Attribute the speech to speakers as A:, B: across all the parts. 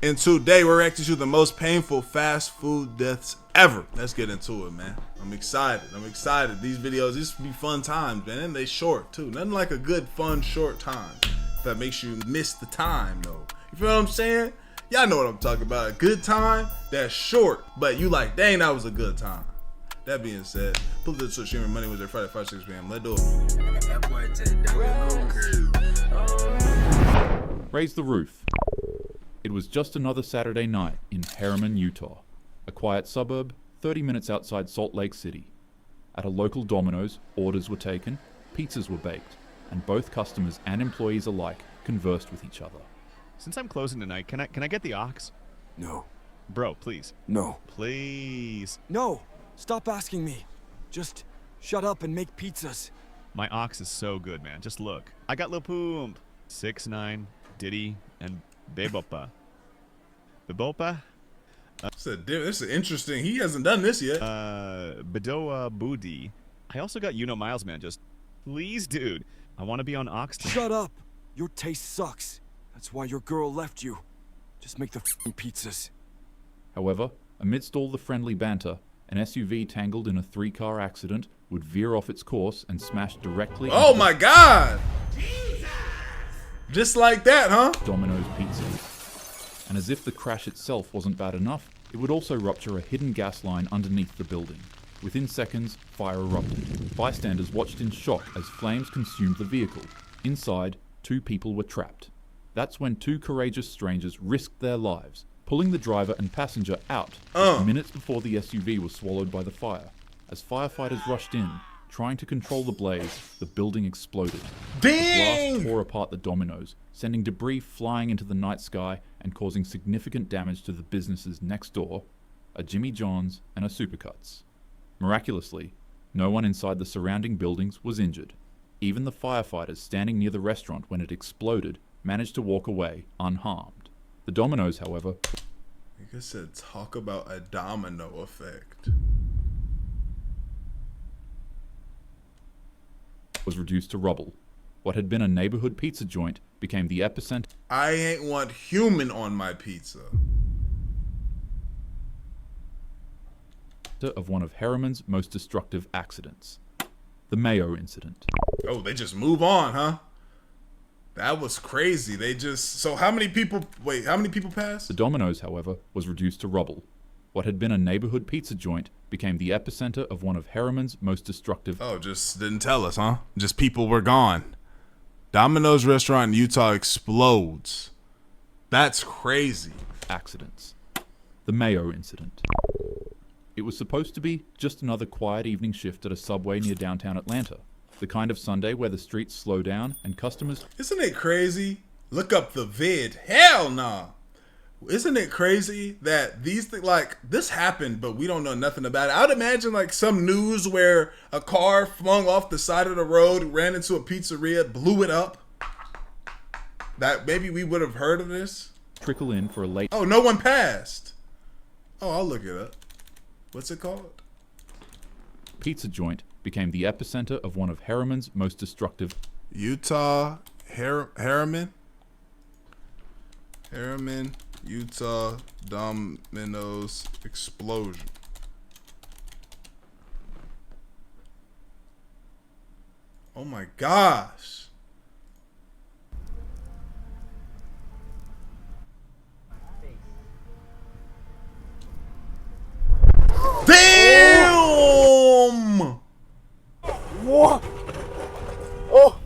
A: And today we're reacting to the most painful fast food deaths ever. Let's get into it, man. I'm excited. These videos, this be fun times, man. And they short too. Nothing like a good, fun, short time that makes you miss the time, though. You feel what I'm saying? Y'all know what I'm talking about. A good time that's short, but you like, dang, that was a good time. That being said, put this to streaming money with their Friday 5 6 p.m. Let's do it.
B: Raise the roof. It was just another Saturday night in Harriman, Utah, a quiet suburb 30 minutes outside Salt Lake City. At a local Domino's, orders were taken, pizzas were baked, and both customers and employees alike conversed with each other.
C: Since I'm closing tonight, can I get the ox?
D: No.
C: Bro, please.
D: No.
C: Please.
D: No! Stop asking me. Just shut up and make pizzas.
C: My ox is so good, man. Just look. I got Lil Poomp, 6ix9ine, Diddy, and Bebopa. Bebopa?
A: This is interesting. He hasn't done this yet.
C: Bedoa Booty. I also got Miles, man. Just please, dude. I want to be on ox tonight.
D: Shut up! Your taste sucks. That's why your girl left you. Just make the f***ing pizzas.
B: However, amidst all the friendly banter, an SUV tangled in a 3-car accident would veer off its course and smash directly
A: Oh
B: into
A: my God! Just like that, huh?
B: Domino's Pizza. And as if the crash itself wasn't bad enough, it would also rupture a hidden gas line underneath the building. Within seconds, fire erupted. Bystanders watched in shock as flames consumed the vehicle. Inside, 2 people were trapped. That's when 2 courageous strangers risked their lives, pulling the driver and passenger out just minutes before the SUV was swallowed by the fire. As firefighters rushed in, trying to control the blaze, the building exploded.
A: Dang!
B: The blast tore apart the Domino's, sending debris flying into the night sky and causing significant damage to the businesses next door, a Jimmy John's and a Supercuts. Miraculously, no one inside the surrounding buildings was injured. Even the firefighters standing near the restaurant when it exploded managed to walk away unharmed. The Domino's, however,
A: Like I said, talk about a domino effect.
B: was reduced to rubble. What had been a neighborhood pizza joint became the epicenter
A: I ain't want human on my pizza.
B: of one of Harriman's most destructive accidents, the Mayo incident.
A: Oh, they just move on, huh? That was crazy. So how many people passed?
B: The Domino's, however, was reduced to rubble. What had been a neighborhood pizza joint became the epicenter of one of Harriman's most destructive
A: Oh, just didn't tell us, huh? Just people were gone. Domino's restaurant in Utah explodes. That's crazy.
B: accidents. The Mayo incident. It was supposed to be just another quiet evening shift at a Subway near downtown Atlanta. The kind of Sunday where the streets slow down and customers...
A: Isn't it crazy? Look up the vid. Hell nah. Isn't it crazy that these things, like, this happened, but we don't know nothing about it? I'd imagine, like, some news where a car flung off the side of the road, ran into a pizzeria, blew it up. That maybe we would have heard of this.
B: trickle in for a late...
A: Oh, no one passed. Oh, I'll look it up. What's it called?
B: pizza joint became the epicenter of one of Harriman's most destructive...
A: Utah Harriman, Utah Domino's explosion. Oh my gosh. Damn!
D: What? Oh!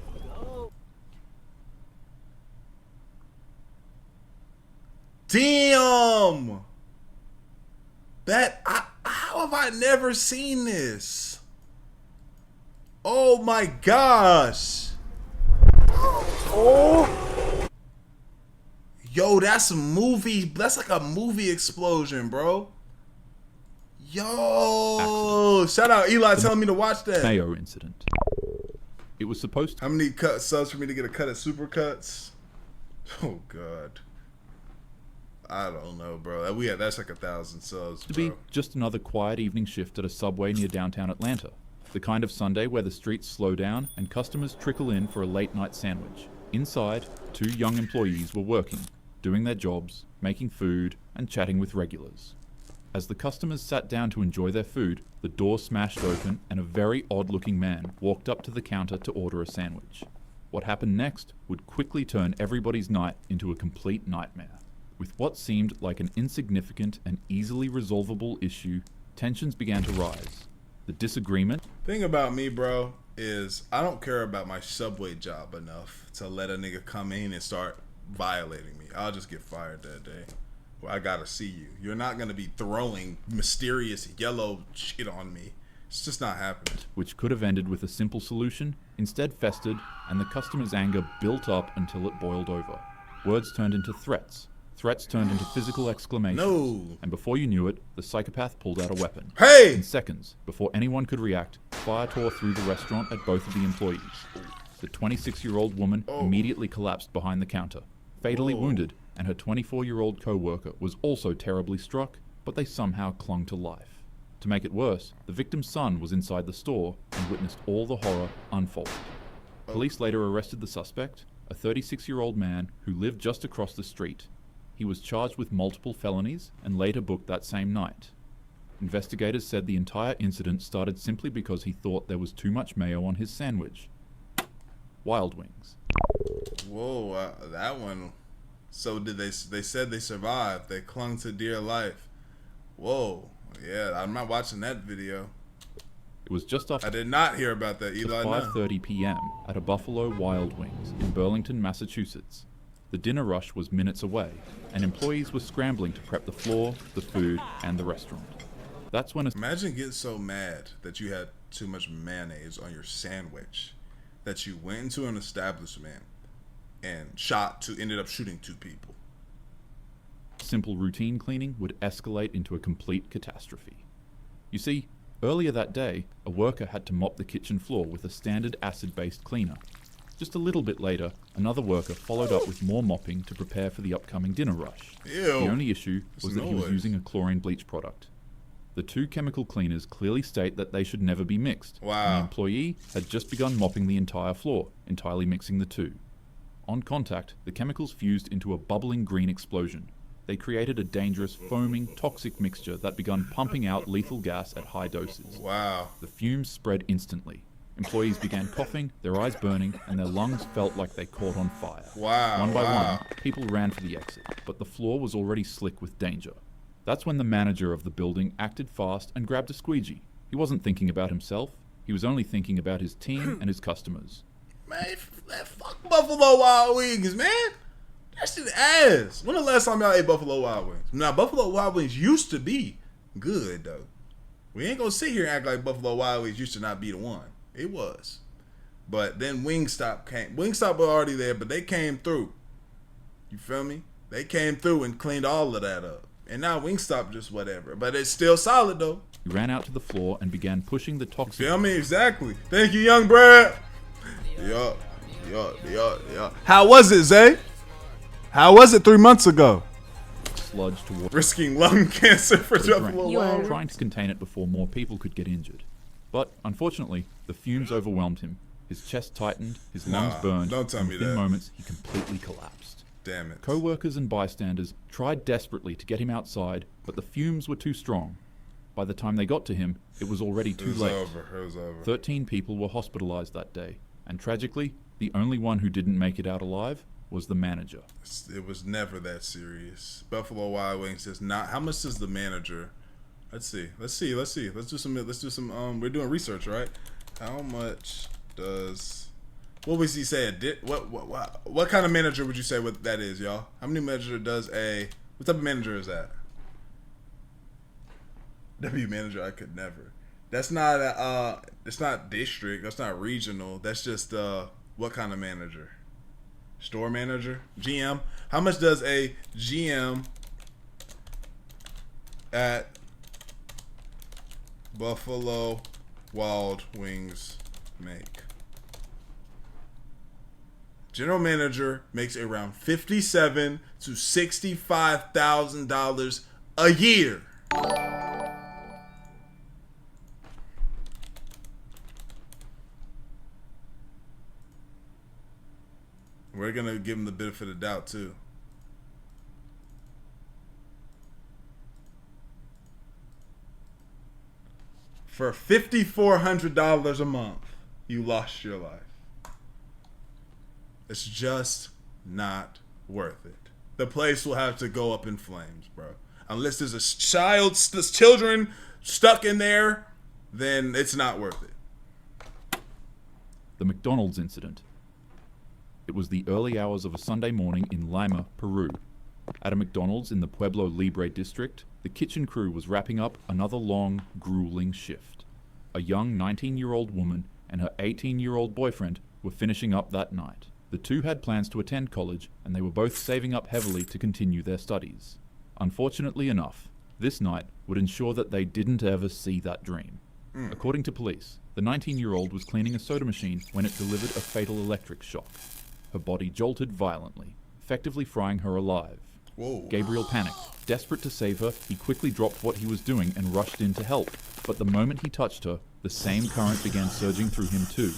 A: Damn! How have I never seen this? Oh my gosh!
D: Oh!
A: Yo, that's a movie. That's like a movie explosion, bro. Yo! Shout out Eli telling me to watch that.
B: Mayo incident. It was supposed to
A: How many subs for me to get a cut at Supercuts? Oh god. I don't know, bro. That's like 1,000 subs, bro.
B: be just another quiet evening shift at a Subway near downtown Atlanta. The kind of Sunday where the streets slow down and customers trickle in for a late night sandwich. Inside, 2 young employees were working. doing their jobs, making food, and chatting with regulars. As the customers sat down to enjoy their food, the door smashed open and a very odd-looking man walked up to the counter to order a sandwich. What happened next would quickly turn everybody's night into a complete nightmare. With what seemed like an insignificant and easily resolvable issue, tensions began to rise. The disagreement...
A: Thing about me, bro, is I don't care about my Subway job enough to let a nigga come in and start violating me. I'll just get fired that day. Well, I gotta see you. You're not gonna be throwing mysterious yellow shit on me. It's just not happening.
B: which could have ended with a simple solution, instead festered, and the customer's anger built up until it boiled over. Words turned into threats. Threats turned into physical exclamations.
A: No.
B: And before you knew it, the psychopath pulled out a weapon.
A: Hey!
B: In seconds, before anyone could react, fire tore through the restaurant at both of the employees. The 26-year-old woman immediately collapsed behind the counter, fatally wounded, and her 24-year-old co-worker was also terribly struck, but they somehow clung to life. To make it worse, the victim's son was inside the store and witnessed all the horror unfold. Police later arrested the suspect, a 36-year-old man who lived just across the street. He was charged with multiple felonies and later booked that same night. Investigators said the entire incident started simply because he thought there was too much mayo on his sandwich. Wild Wings.
A: Whoa, that one. So did they said they survived. They clung to dear life. Whoa. Yeah, I'm not watching that video.
B: It was just after
A: I did not hear about that, Eli.
B: 5:30 p.m. at a Buffalo Wild Wings in Burlington, Massachusetts. The dinner rush was minutes away, and employees were scrambling to prep the floor, the food, and the restaurant. That's when
A: Imagine getting so mad that you had too much mayonnaise on your sandwich that you went into an establishment and ended up shooting 2 people.
B: simple routine cleaning would escalate into a complete catastrophe. You see, earlier that day, a worker had to mop the kitchen floor with a standard acid-based cleaner. Just a little bit later, another worker followed up with more mopping to prepare for the upcoming dinner rush.
A: Ew.
B: The only issue was that he was
A: noise.
B: using a chlorine bleach product. The 2 chemical cleaners clearly state that they should never be mixed.
A: Wow.
B: And the employee had just begun mopping the entire floor, entirely mixing the 2. On contact, the chemicals fused into a bubbling green explosion. They created a dangerous, foaming, toxic mixture that began pumping out lethal gas at high doses.
A: Wow.
B: The fumes spread instantly. Employees began coughing, their eyes burning, and their lungs felt like they caught on fire.
A: Wow.
B: One by
A: wow.
B: one, people ran for the exit, but the floor was already slick with danger. That's when the manager of the building acted fast and grabbed a squeegee. He wasn't thinking about himself. He was only thinking about his team and his customers.
A: Man, fuck Buffalo Wild Wings, man. That shit ass. When the last time y'all ate Buffalo Wild Wings? Now, Buffalo Wild Wings used to be good, though. We ain't gonna sit here and act like Buffalo Wild Wings used to not be the one. It was. But then Wingstop came. Wingstop was already there, but they came through. You feel me? They came through and cleaned all of that up. And now Wingstop just whatever. But it's still solid, though.
B: He ran out to the floor and began pushing the toxic...
A: Feel me? Exactly. Thank you, young Brad. Yup. How was it, Zay? How was it 3 months ago?
B: sludge toward
A: Risking lung cancer for
B: the drain,
A: Buffalo Wild Wings.
B: trying to contain it before more people could get injured. But unfortunately, the fumes overwhelmed him. His chest tightened, his lungs burned,
A: don't tell
B: and
A: me
B: within
A: that.
B: moments he completely collapsed.
A: Damn it.
B: Co-workers and bystanders tried desperately to get him outside, but the fumes were too strong. By the time they got to him, it was already too late.
A: It was over.
B: 13 people were hospitalized that day, and tragically, the only one who didn't make it out alive was the manager.
A: It was never that serious. Buffalo Wild Wings is not. How much does the manager? Let's see. Let's do some. We're doing research, right? How much does? What was he saying? What kind of manager would you say what that is, y'all? How many manager does a? What type of manager is that? W manager, I could never. That's not it's not district. That's not regional. That's just what kind of manager? Store manager, GM. How much does a GM at Buffalo Wild Wings make? General manager makes around $57,000 to $65,000 a year. We're gonna give him the benefit of the doubt too. For $5,400 a month, you lost your life. It's just not worth it. The place will have to go up in flames, bro. Unless there's there's children stuck in there, then it's not worth it.
B: The McDonald's incident. It was the early hours of a Sunday morning in Lima, Peru. At a McDonald's in the Pueblo Libre district, the kitchen crew was wrapping up another long, grueling shift. A young 19-year-old woman and her 18-year-old boyfriend were finishing up that night. The two had plans to attend college, and they were both saving up heavily to continue their studies. Unfortunately enough, this night would ensure that they didn't ever see that dream. According to police, the 19-year-old was cleaning a soda machine when it delivered a fatal electric shock. Her body jolted violently, effectively frying her alive.
A: Whoa.
B: Gabriel panicked. Desperate to save her, he quickly dropped what he was doing and rushed in to help. But the moment he touched her, the same current began surging through him too.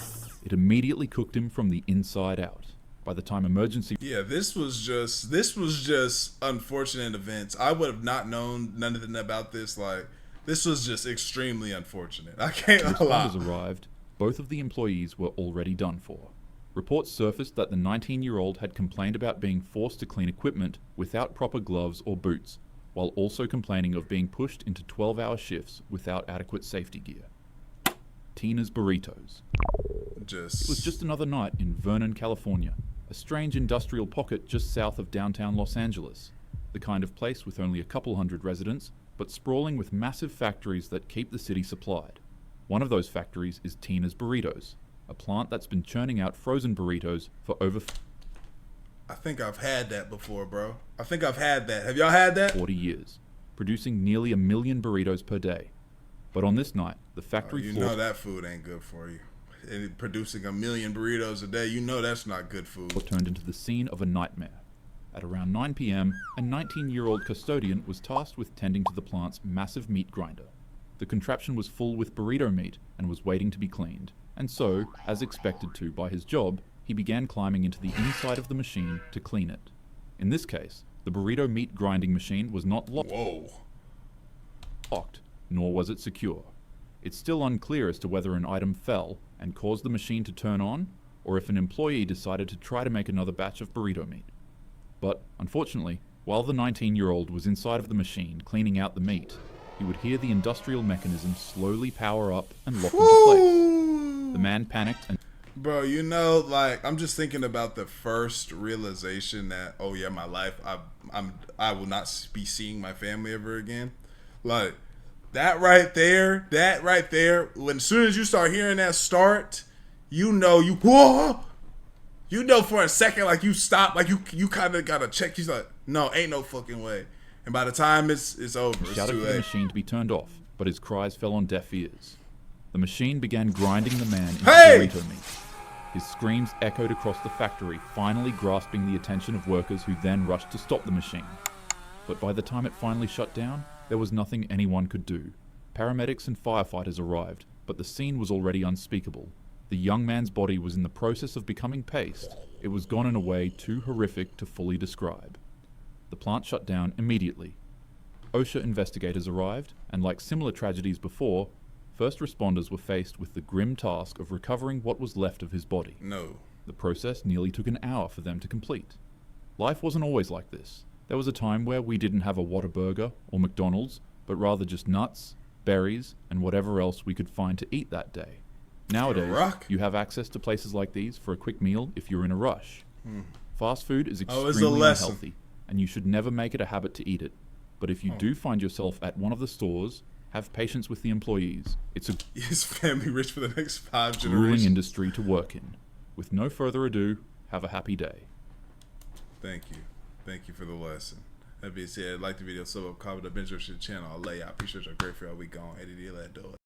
B: It immediately cooked him from the inside out. By the time emergency...
A: Yeah, this was just unfortunate events. I would have not known nothing about this. Like, this was just extremely unfortunate. I can't lie.
B: Responders arrived. Both of the employees were already done for. Reports surfaced that the 19-year-old had complained about being forced to clean equipment without proper gloves or boots, while also complaining of being pushed into 12-hour shifts without adequate safety gear. Tina's Burritos. It was just another night in Vernon, California, a strange industrial pocket just south of downtown Los Angeles, the kind of place with only a couple hundred residents, but sprawling with massive factories that keep the city supplied. One of those factories is Tina's Burritos, a plant that's been churning out frozen burritos for over...
A: I think I've had that before, bro. I think I've had that. Have y'all had that?
B: 40 years, producing nearly 1 million burritos per day. But on this night, the factory
A: You know that food ain't good for you. And producing 1 million burritos a day, you know that's not good food.
B: Turned into the scene of a nightmare. At around 9 p.m., a 19-year-old custodian was tasked with tending to the plant's massive meat grinder. The contraption was full with burrito meat and was waiting to be cleaned. And so, as expected to by his job, he began climbing into the inside of the machine to clean it. In this case, the burrito meat grinding machine was not locked, nor was it secure. It's still unclear as to whether an item fell and caused the machine to turn on, or if an employee decided to try to make another batch of burrito meat. But, unfortunately, while the 19-year-old was inside of the machine cleaning out the meat, he would hear the industrial mechanism slowly power up and lock into place. The man panicked and...
A: Bro, you know, like, I'm just thinking about the first realization that, oh yeah, my life, I will not be seeing my family ever again. Like, that right there, when as soon as you start hearing that start, you know for a second, like, you stop, like, you kind of gotta check. He's like, no, ain't no fucking way. And by the time it's over, it's
B: shouted
A: too
B: for
A: late.
B: the machine to be turned off, but his cries fell on deaf ears. The machine began grinding the man into burrito meat. His screams echoed across the factory, finally grasping the attention of workers who then rushed to stop the machine. But by the time it finally shut down, there was nothing anyone could do. Paramedics and firefighters arrived, but the scene was already unspeakable. The young man's body was in the process of becoming paste. It was gone in a way too horrific to fully describe. The plant shut down immediately. OSHA investigators arrived, and like similar tragedies before, first responders were faced with the grim task of recovering what was left of his body.
A: No.
B: The process nearly took an hour for them to complete. Life wasn't always like this. There was a time where we didn't have a Whataburger or McDonald's, but rather just nuts, berries, and whatever else we could find to eat that day. Nowadays, you have access to places like these for a quick meal if you're in a rush. Fast food is extremely unhealthy, and you should never make it a habit to eat it. But if you do find yourself at one of the stores, have patience with the employees. It's a
A: his family rich for the next 5
B: grueling
A: generations.
B: industry to work in. With no further ado, have a happy day.
A: Thank you. Thank you for the lesson. That being said, like the video, sub up, comment, and bench to the channel. I'll lay out. Appreciate y'all. Great for y'all. We gone. Eddie, let do it.